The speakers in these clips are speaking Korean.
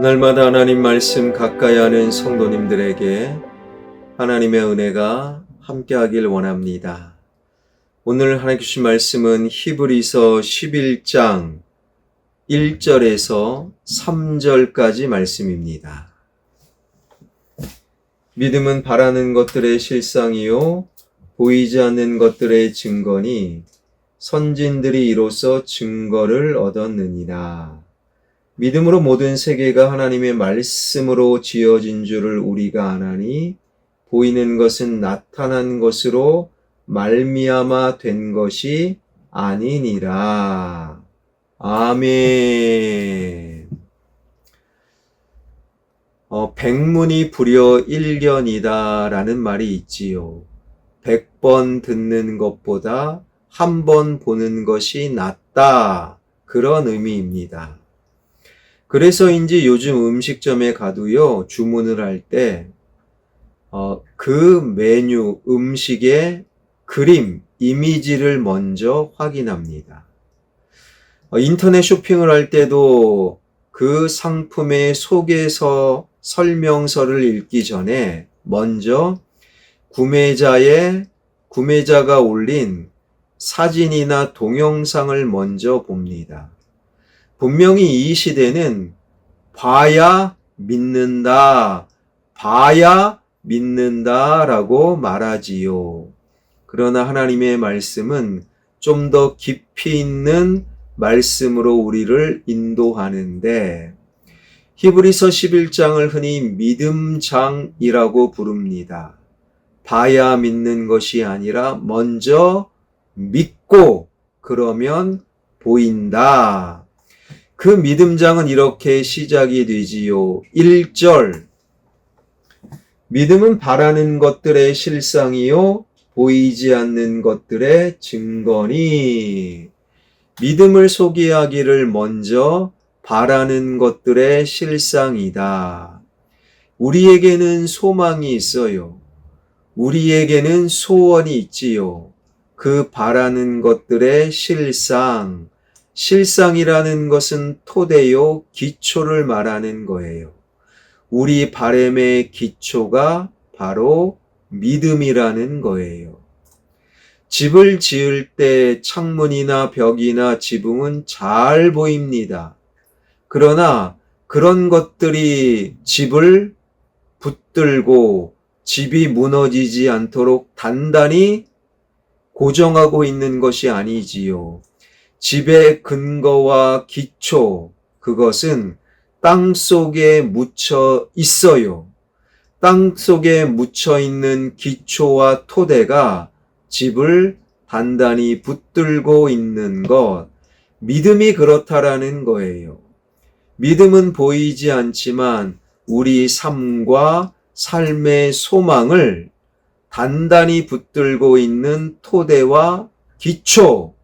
날마다 하나님 말씀 가까이 하는 성도님들에게 하나님의 은혜가 함께하길 원합니다. 오늘 하나님 주신 말씀은 히브리서 11장 1절에서 3절까지 말씀입니다. 믿음은 바라는 것들의 실상이요 보이지 않는 것들의 증거니 선진들이 이로써 증거를 얻었느니라. 믿음으로 모든 세계가 하나님의 말씀으로 지어진 줄을 우리가 아나니 보이는 것은 나타난 것으로 말미암아 된 것이 아니니라. 아멘. 백문이 불여 일견이다 라는 말이 있지요. 100번 듣는 것보다 한 번 보는 것이 낫다. 그런 의미입니다. 그래서인지 요즘 음식점에 가도요, 주문을 할 때, 그 메뉴, 음식의 그림, 이미지를 먼저 확인합니다. 인터넷 쇼핑을 할 때도 그 상품의 소개서, 설명서를 읽기 전에 먼저 구매자가 올린 사진이나 동영상을 먼저 봅니다. 분명히 이 시대는 봐야 믿는다 라고 말하지요. 그러나 하나님의 말씀은 좀 더 깊이 있는 말씀으로 우리를 인도하는데 히브리서 11장을 흔히 믿음장이라고 부릅니다. 봐야 믿는 것이 아니라 먼저 믿고 그러면 보인다. 그 믿음장은 이렇게 시작이 되지요. 1절 믿음은 바라는 것들의 실상이요 보이지 않는 것들의 증거니. 믿음을 소개하기를 먼저 바라는 것들의 실상이다. 우리에게는 소망이 있어요. 우리에게는 소원이 있지요. 그 바라는 것들의 실상이라는 것은 토대요, 기초를 말하는 거예요. 우리 바람의 기초가 바로 믿음이라는 거예요. 집을 지을 때 창문이나 벽이나 지붕은 잘 보입니다. 그러나 그런 것들이 집을 붙들고 집이 무너지지 않도록 단단히 고정하고 있는 것이 아니지요. 집의 근거와 기초, 그것은 땅 속에 묻혀 있어요. 땅 속에 묻혀 있는 기초와 토대가 집을 단단히 붙들고 있는 것, 믿음이 그렇다라는 거예요. 믿음은 보이지 않지만 우리 삶과 삶의 소망을 단단히 붙들고 있는 토대와 기초,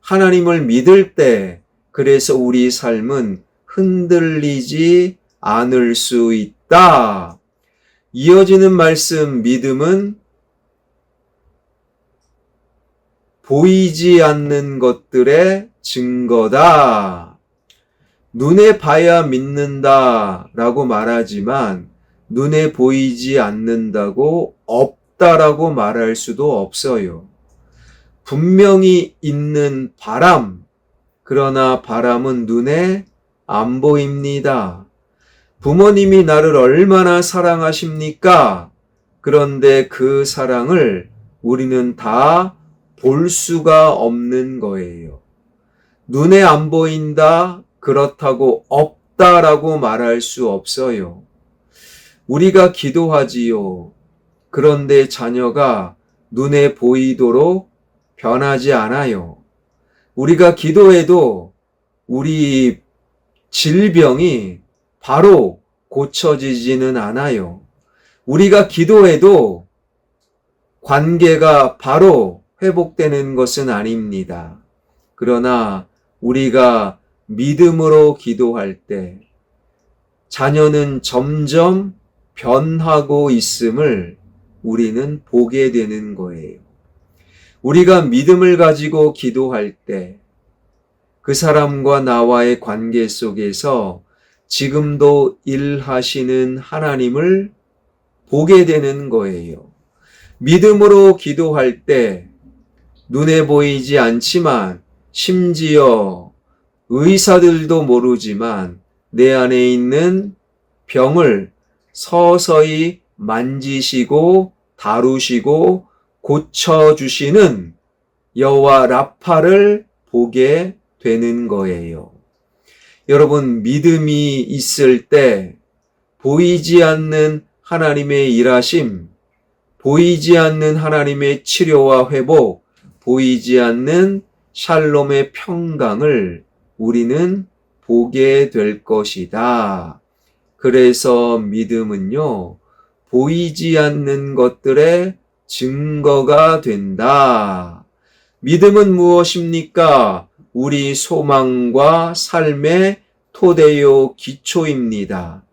하나님을 믿을 때 그래서 우리 삶은 흔들리지 않을 수 있다. 이어지는 말씀, 믿음은 보이지 않는 것들의 증거다. 눈에 봐야 믿는다 라고 말하지만 눈에 보이지 않는다고 없다라고 말할 수도 없어요. 분명히 있는 바람, 그러나 바람은 눈에 안 보입니다. 부모님이 나를 얼마나 사랑하십니까? 그런데 그 사랑을 우리는 다 볼 수가 없는 거예요. 눈에 안 보인다, 그렇다고 없다라고 말할 수 없어요. 우리가 기도하지요. 그런데 자녀가 눈에 보이도록 변하지 않아요. 우리가 기도해도 우리 질병이 바로 고쳐지지는 않아요. 우리가 기도해도 관계가 바로 회복되는 것은 아닙니다. 그러나 우리가 믿음으로 기도할 때 자녀는 점점 변하고 있음을 우리는 보게 되는 거예요. 우리가 믿음을 가지고 기도할 때 그 사람과 나와의 관계 속에서 지금도 일하시는 하나님을 보게 되는 거예요. 믿음으로 기도할 때 눈에 보이지 않지만 심지어 의사들도 모르지만 내 안에 있는 병을 서서히 만지시고 다루시고 고쳐주시는 여호와 라파를 보게 되는 거예요. 여러분, 믿음이 있을 때 보이지 않는 하나님의 일하심, 보이지 않는 하나님의 치료와 회복, 보이지 않는 샬롬의 평강을 우리는 보게 될 것이다. 그래서 믿음은요, 보이지 않는 것들의 증거가 된다. 믿음은 무엇입니까? 우리 소망과 삶의 토대요 기초입니다.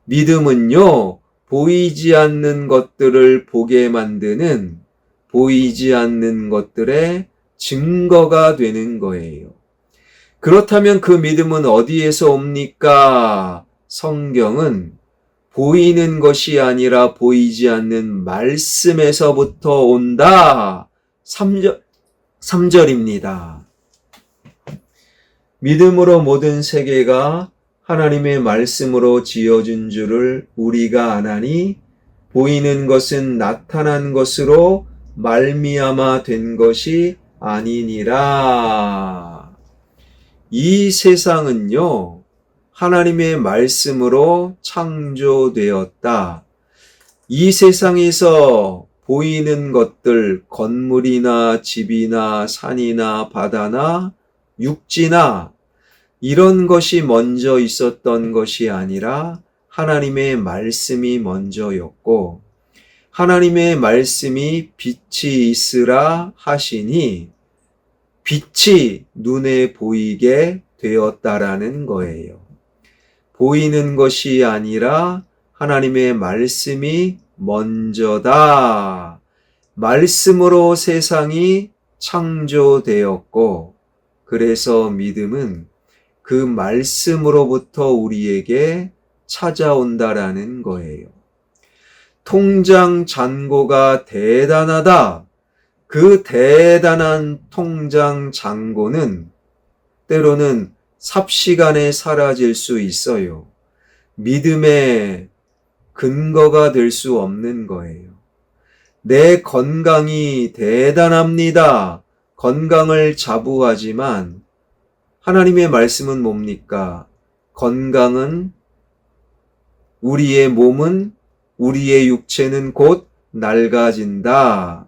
믿음은요, 보이지 않는 것들을 보게 만드는 보이지 않는 것들의 증거가 되는 거예요. 그렇다면 그 믿음은 어디에서 옵니까? 성경은 보이는 것이 아니라 보이지 않는 말씀에서부터 온다. 3절입니다. 믿음으로 모든 세계가 하나님의 말씀으로 지어진 줄을 우리가 아나니 보이는 것은 나타난 것으로 말미암아 된 것이 아니니라. 이 세상은요, 하나님의 말씀으로 창조되었다. 이 세상에서 보이는 것들, 건물이나 집이나 산이나 바다나 육지나 이런 것이 먼저 있었던 것이 아니라 하나님의 말씀이 먼저였고, 하나님의 말씀이 빛이 있으라 하시니 빛이 눈에 보이게 되었다라는 거예요. 보이는 것이 아니라 하나님의 말씀이 먼저다. 말씀으로 세상이 창조되었고, 그래서 믿음은 그 말씀으로부터 우리에게 찾아온다라는 거예요. 통장 잔고가 대단하다. 그 대단한 통장 잔고는 때로는 삽시간에 사라질 수 있어요. 믿음의 근거가 될 수 없는 거예요. 내 건강이 대단합니다. 건강을 자부하지만 하나님의 말씀은 뭡니까? 건강은 우리의 몸은 우리의 육체는 곧 낡아진다.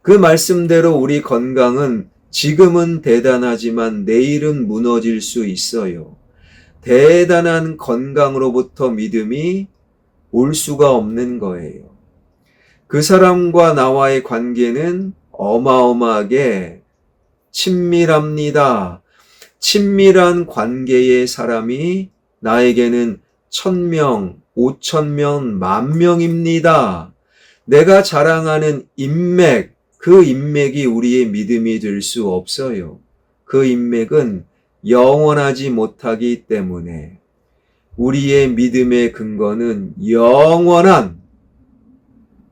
그 말씀대로 우리 건강은 지금은 대단하지만 내일은 무너질 수 있어요. 대단한 건강으로부터 믿음이 올 수가 없는 거예요. 그 사람과 나와의 관계는 어마어마하게 친밀합니다. 친밀한 관계의 사람이 나에게는 1000명, 5000명, 10,000명입니다. 내가 자랑하는 인맥, 그 인맥이 우리의 믿음이 될 수 없어요. 그 인맥은 영원하지 못하기 때문에 우리의 믿음의 근거는 영원한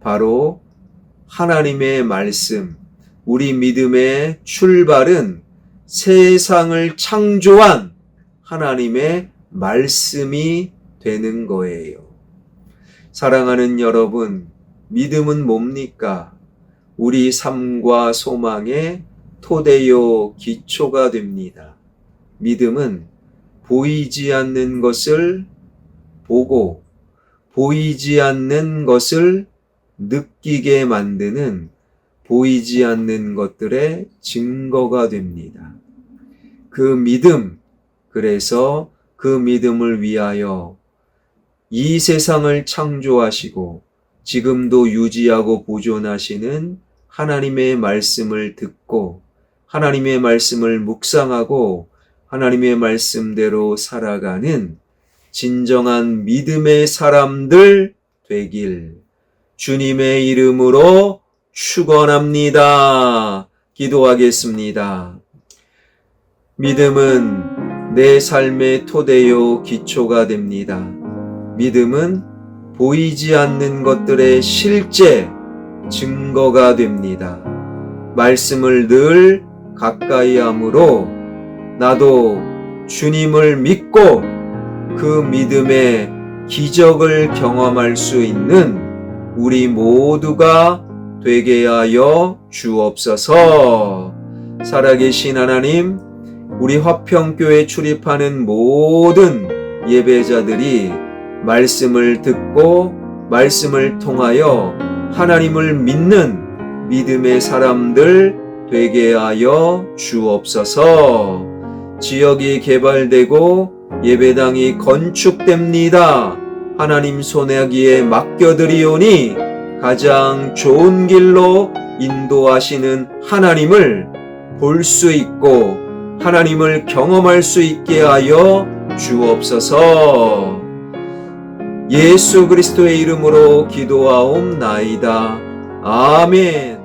바로 하나님의 말씀, 우리 믿음의 출발은 세상을 창조한 하나님의 말씀이 되는 거예요. 사랑하는 여러분, 믿음은 뭡니까? 우리 삶과 소망의 토대요 기초가 됩니다. 믿음은 보이지 않는 것을 보고 보이지 않는 것을 느끼게 만드는 보이지 않는 것들의 증거가 됩니다. 그 믿음, 그래서 그 믿음을 위하여 이 세상을 창조하시고 지금도 유지하고 보존하시는 하나님의 말씀을 듣고 하나님의 말씀을 묵상하고 하나님의 말씀대로 살아가는 진정한 믿음의 사람들 되길 주님의 이름으로 축원합니다. 기도하겠습니다. 믿음은 내 삶의 토대요 기초가 됩니다. 믿음은 보이지 않는 것들의 실제 증거가 됩니다. 말씀을 늘 가까이 함으로 나도 주님을 믿고 그 믿음의 기적을 경험할 수 있는 우리 모두가 되게 하여 주옵소서. 살아계신 하나님, 우리 화평교회 출입하는 모든 예배자들이 말씀을 듣고 말씀을 통하여 하나님을 믿는 믿음의 사람들 되게 하여 주옵소서. 지역이 개발되고 예배당이 건축됩니다. 하나님 손아귀에 맡겨드리오니 가장 좋은 길로 인도하시는 하나님을 볼 수 있고 하나님을 경험할 수 있게 하여 주옵소서. 예수 그리스도의 이름으로 기도하옵나이다. 아멘.